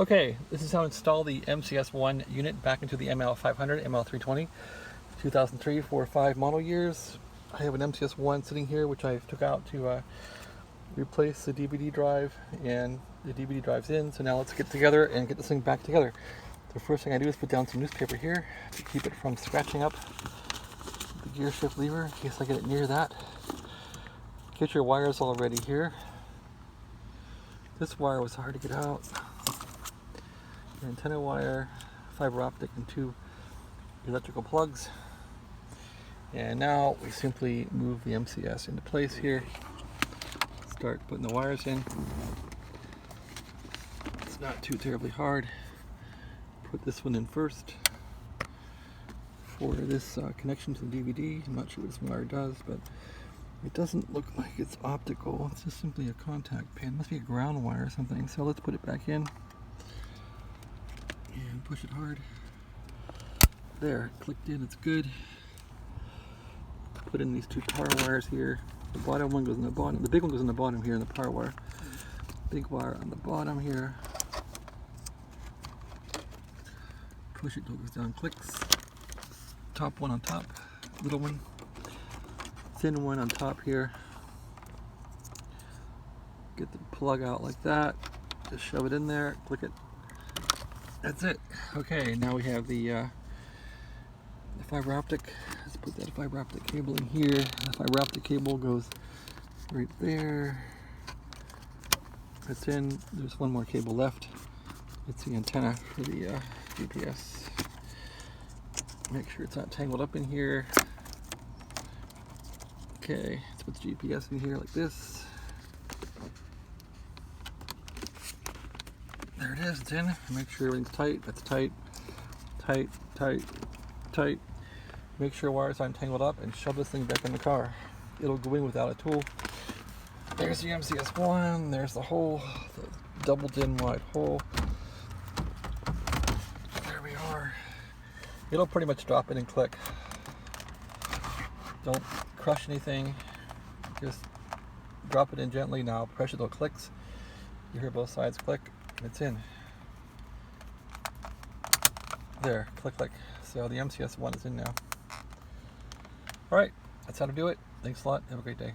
Okay, this is how to install the MCS-1 unit back into the ML500, ML320, 2003, 4, 5 model years. I have an MCS-1 sitting here which I took out to replace the DVD drive, and the DVD drive's in, so now let's get together and get this thing back together. The first thing I do is put down some newspaper here to keep it from scratching up the gear shift lever in case I get it near that. Get your wires all ready here. This wire was hard to get out. Your antenna wire, fiber optic, and 2 electrical plugs. And now we simply move the MCS into place here. Start putting the wires in. It's not too terribly hard. Put this one in first for this connection to the DVD. I'm not sure what this wire does, but it doesn't look like it's optical. It's just simply a contact pin. It must be a ground wire or something. So let's put it back in and push it hard. There, clicked in, it's good. Put in these 2 power wires here. The bottom one goes in the bottom. The big one goes in the bottom here in the power wire. Big wire on the bottom here. Push it till it goes down, clicks. Top one on top, little one. Thin one on top here. Get the plug out like that. Just shove it in there, click it. That's it. Okay, now we have the fiber optic. Let's put that fiber optic cable in here. The fiber optic cable goes right there. It's in. There's one more cable left. It's the antenna for the GPS. Make sure it's not tangled up in here. Okay, let's put the GPS in here like this. There it is, it's in. Make sure everything's tight. That's tight, tight, tight, tight. Make sure wires aren't tangled up and shove this thing back in the car. It'll go in without a tool. There's the MCS-1, there's the hole, the doubled in wide hole. There we are. It'll pretty much drop in and click. Don't crush anything, just drop it in gently. Now pressure till it clicks. You hear both sides click, and it's in. There, click, click. So the MCS-1 is in now. Alright, that's how to do it. Thanks a lot. Have a great day.